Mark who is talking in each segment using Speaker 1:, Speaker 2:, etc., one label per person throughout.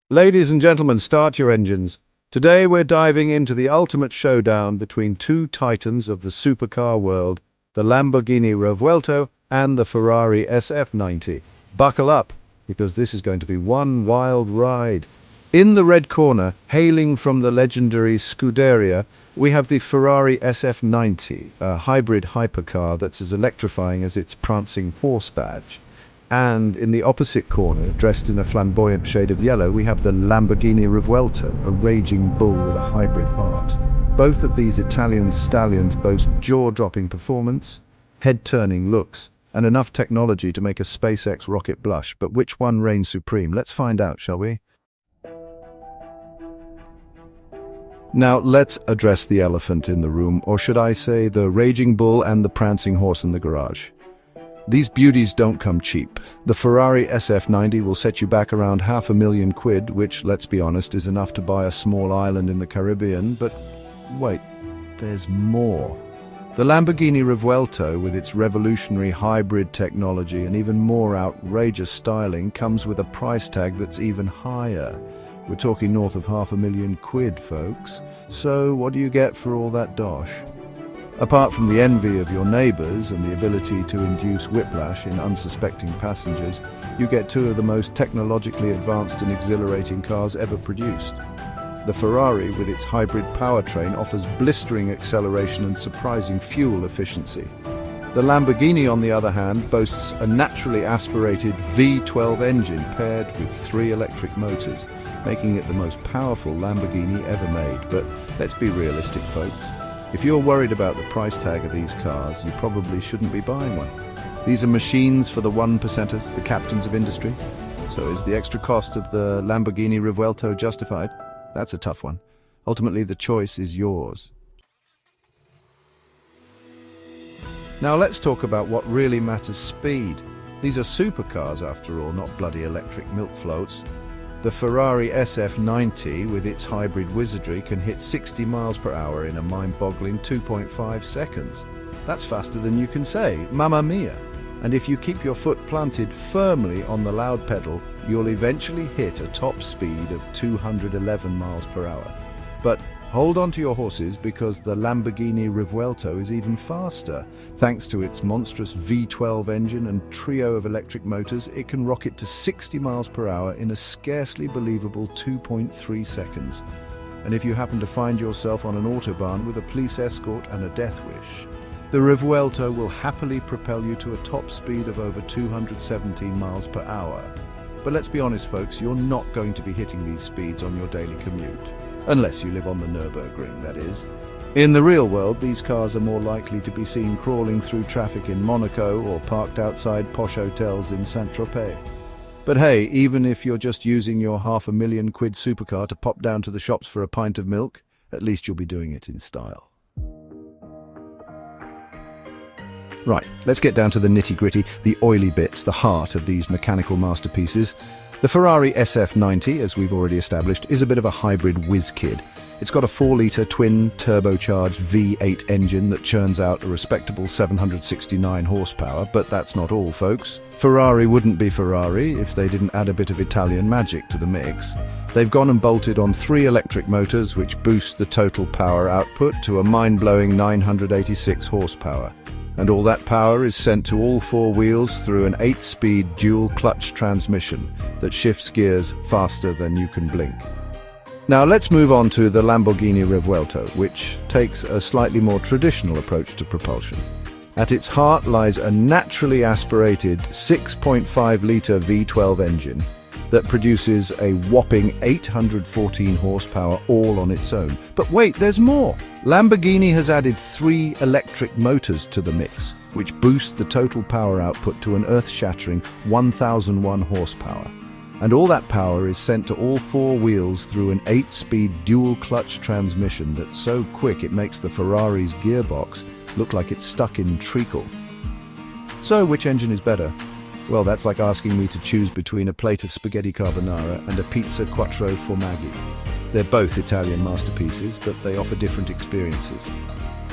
Speaker 1: Ladies and gentlemen, start your engines. Today we're diving into the ultimate showdown between two titans of the supercar world, the Lamborghini Revuelto and the Ferrari SF90. Buckle up, because this is going to be one wild ride. In the red corner, hailing from the legendary Scuderia, we have the Ferrari SF90, a hybrid hypercar that's as electrifying as its prancing horse badge. And in the opposite corner, dressed in a flamboyant shade of yellow, we have the Lamborghini Revuelto, a raging bull with a hybrid heart. Both of these Italian stallions boast jaw-dropping performance, head-turning looks, and enough technology to make a SpaceX rocket blush. But which one reigns supreme? Let's find out, shall we? Now, let's address the elephant in the room, or should I say the raging bull and the prancing horse in the garage. These beauties don't come cheap. The Ferrari SF90 will set you back around £500,000, which, let's be honest, is enough to buy a small island in the Caribbean. But wait, there's more. The Lamborghini Revuelto, with its revolutionary hybrid technology and even more outrageous styling, comes with a price tag that's even higher. We're talking north of £500,000, folks. So what do you get for all that dosh? Apart from the envy of your neighbours and the ability to induce whiplash in unsuspecting passengers, you get two of the most technologically advanced and exhilarating cars ever produced. The Ferrari, with its hybrid powertrain, offers blistering acceleration and surprising fuel efficiency. The Lamborghini, on the other hand, boasts a naturally aspirated V12 engine paired with 3 electric motors, making it the most powerful Lamborghini ever made. But let's be realistic, folks. If you're worried about the price tag of these cars, you probably shouldn't be buying one. These are machines for the 1%ers, the captains of industry. So is the extra cost of the Lamborghini Revuelto justified? That's a tough one. Ultimately, the choice is yours. Now let's talk about what really matters: speed. These are supercars, after all, not bloody electric milk floats. The Ferrari SF90, with its hybrid wizardry, can hit 60 miles per hour in a mind-boggling 2.5 seconds. That's faster than you can say, Mamma Mia! And if you keep your foot planted firmly on the loud pedal, you'll eventually hit a top speed of 211 miles per hour. But hold on to your horses, because the Lamborghini Revuelto is even faster. Thanks to its monstrous V12 engine and trio of electric motors, it can rocket to 60 miles per hour in a scarcely believable 2.3 seconds. And if you happen to find yourself on an autobahn with a police escort and a death wish, the Revuelto will happily propel you to a top speed of over 217 miles per hour. But let's be honest, folks, you're not going to be hitting these speeds on your daily commute. Unless you live on the Nürburgring, that is. In the real world, these cars are more likely to be seen crawling through traffic in Monaco or parked outside posh hotels in Saint-Tropez. But hey, even if you're just using your £500,000 supercar to pop down to the shops for a pint of milk, at least you'll be doing it in style. Right, let's get down to the nitty-gritty, the oily bits, the heart of these mechanical masterpieces. The Ferrari SF90, as we've already established, is a bit of a hybrid whiz-kid. It's got a 4-litre twin turbocharged V8 engine that churns out a respectable 769 horsepower, but that's not all, folks. Ferrari wouldn't be Ferrari if they didn't add a bit of Italian magic to the mix. They've gone and bolted on 3 electric motors, which boost the total power output to a mind-blowing 986 horsepower. And all that power is sent to all 4 wheels through an 8-speed dual-clutch transmission that shifts gears faster than you can blink. Now let's move on to the Lamborghini Revuelto, which takes a slightly more traditional approach to propulsion. At its heart lies a naturally aspirated 6.5-litre V12 engine that produces a whopping 814 horsepower all on its own. But wait, there's more! Lamborghini has added 3 electric motors to the mix, which boost the total power output to an earth-shattering 1001 horsepower. And all that power is sent to all 4 wheels through an 8-speed dual-clutch transmission that's so quick it makes the Ferrari's gearbox look like it's stuck in treacle. So which engine is better? Well, that's like asking me to choose between a plate of spaghetti carbonara and a pizza quattro formaggi. They're both Italian masterpieces, but they offer different experiences.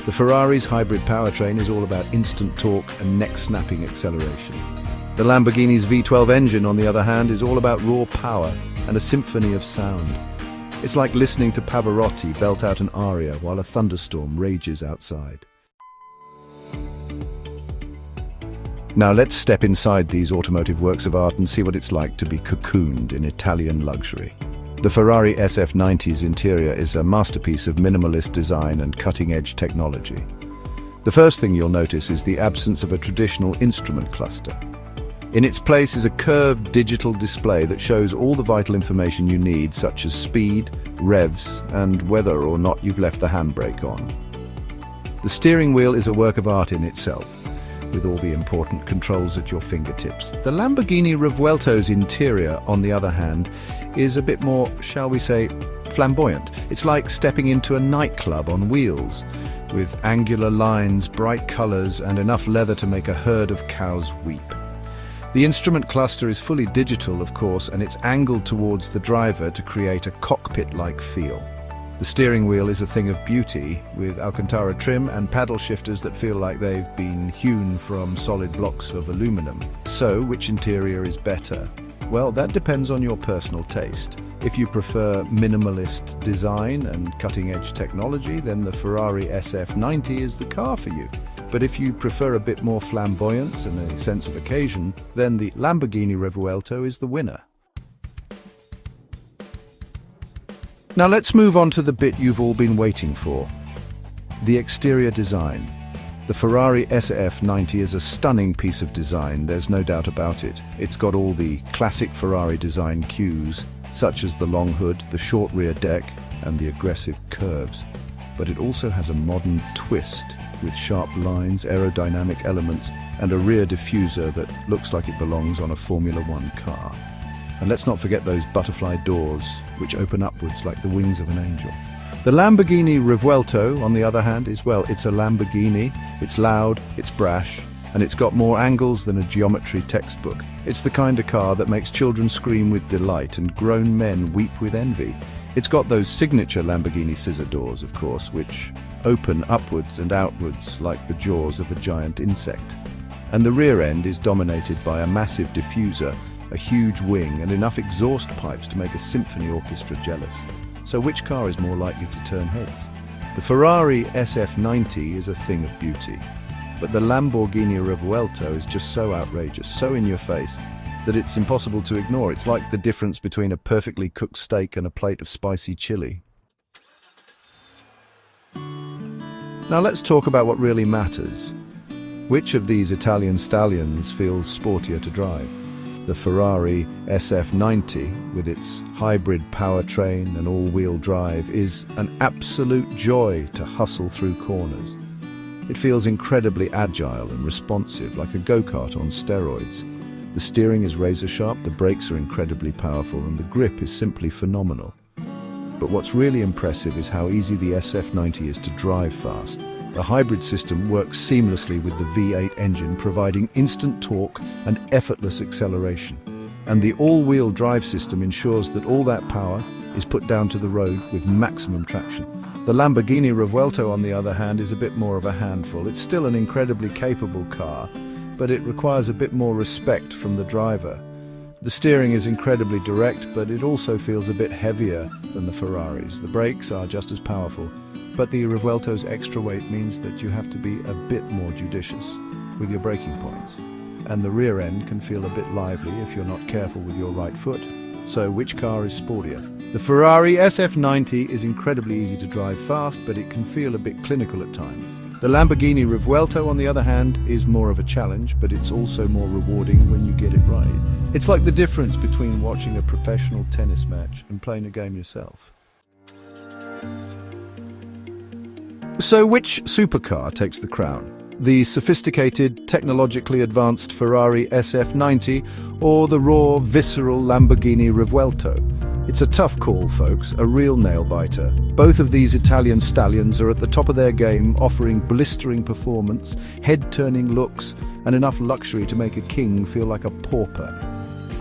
Speaker 1: The Ferrari's hybrid powertrain is all about instant torque and neck-snapping acceleration. The Lamborghini's V12 engine, on the other hand, is all about raw power, and a symphony of sound. It's like listening to Pavarotti belt out an aria while a thunderstorm rages outside. Now let's step inside these automotive works of art and see what it's like to be cocooned in Italian luxury. The Ferrari SF90's interior is a masterpiece of minimalist design and cutting-edge technology. The first thing you'll notice is the absence of a traditional instrument cluster. In its place is a curved digital display that shows all the vital information you need, such as speed, revs, and whether or not you've left the handbrake on. The steering wheel is a work of art in itself, with all the important controls at your fingertips. The Lamborghini Revuelto's interior, on the other hand, is a bit more, shall we say, flamboyant. It's like stepping into a nightclub on wheels, with angular lines, bright colors, and enough leather to make a herd of cows weep. The instrument cluster is fully digital, of course, and it's angled towards the driver to create a cockpit-like feel. The steering wheel is a thing of beauty, with Alcantara trim and paddle shifters that feel like they've been hewn from solid blocks of aluminum. So, which interior is better? Well, that depends on your personal taste. If you prefer minimalist design and cutting-edge technology, then the Ferrari SF90 is the car for you. But if you prefer a bit more flamboyance and a sense of occasion, then the Lamborghini Revuelto is the winner. Now let's move on to the bit you've all been waiting for, the exterior design. The Ferrari SF90 is a stunning piece of design, there's no doubt about it. It's got all the classic Ferrari design cues, such as the long hood, the short rear deck, and the aggressive curves. But it also has a modern twist, with sharp lines, aerodynamic elements, and a rear diffuser that looks like it belongs on a Formula One car. And let's not forget those butterfly doors, which open upwards like the wings of an angel. The Lamborghini Revuelto, on the other hand, is, well, it's a Lamborghini, it's loud, it's brash, and it's got more angles than a geometry textbook. It's the kind of car that makes children scream with delight and grown men weep with envy. It's got those signature Lamborghini scissor doors, of course, which open upwards and outwards like the jaws of a giant insect. And the rear end is dominated by a massive diffuser, a huge wing, and enough exhaust pipes to make a symphony orchestra jealous. So which car is more likely to turn heads? The Ferrari SF90 is a thing of beauty, but the Lamborghini Revuelto is just so outrageous, so in your face, that it's impossible to ignore. It's like the difference between a perfectly cooked steak and a plate of spicy chili. Now let's talk about what really matters. Which of these Italian stallions feels sportier to drive? The Ferrari SF90, with its hybrid powertrain and all-wheel drive, is an absolute joy to hustle through corners. It feels incredibly agile and responsive, like a go-kart on steroids. The steering is razor-sharp, the brakes are incredibly powerful, and the grip is simply phenomenal. But what's really impressive is how easy the SF90 is to drive fast. The hybrid system works seamlessly with the V8 engine, providing instant torque and effortless acceleration. And the all-wheel drive system ensures that all that power is put down to the road with maximum traction. The Lamborghini Revuelto, on the other hand, is a bit more of a handful. It's still an incredibly capable car, but it requires a bit more respect from the driver. The steering is incredibly direct, but it also feels a bit heavier than the Ferraris. The brakes are just as powerful, but the Revuelto's extra weight means that you have to be a bit more judicious with your braking points. And the rear end can feel a bit lively if you're not careful with your right foot. So which car is sportier? The Ferrari SF90 is incredibly easy to drive fast, but it can feel a bit clinical at times. The Lamborghini Revuelto, on the other hand, is more of a challenge, but it's also more rewarding when you get it right. It's like the difference between watching a professional tennis match and playing a game yourself. So which supercar takes the crown? The sophisticated, technologically advanced Ferrari SF90 or the raw, visceral Lamborghini Revuelto? It's a tough call, folks, a real nail-biter. Both of these Italian stallions are at the top of their game, offering blistering performance, head-turning looks, and enough luxury to make a king feel like a pauper.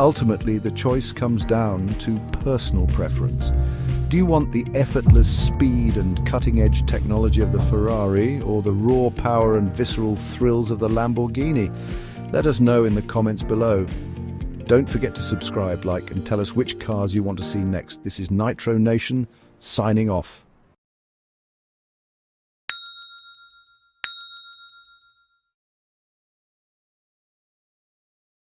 Speaker 1: Ultimately, the choice comes down to personal preference. Do you want the effortless speed and cutting-edge technology of the Ferrari, or the raw power and visceral thrills of the Lamborghini? Let us know in the comments below. Don't forget to subscribe, like, and tell us which cars you want to see next. This is Nitro Nation, signing off.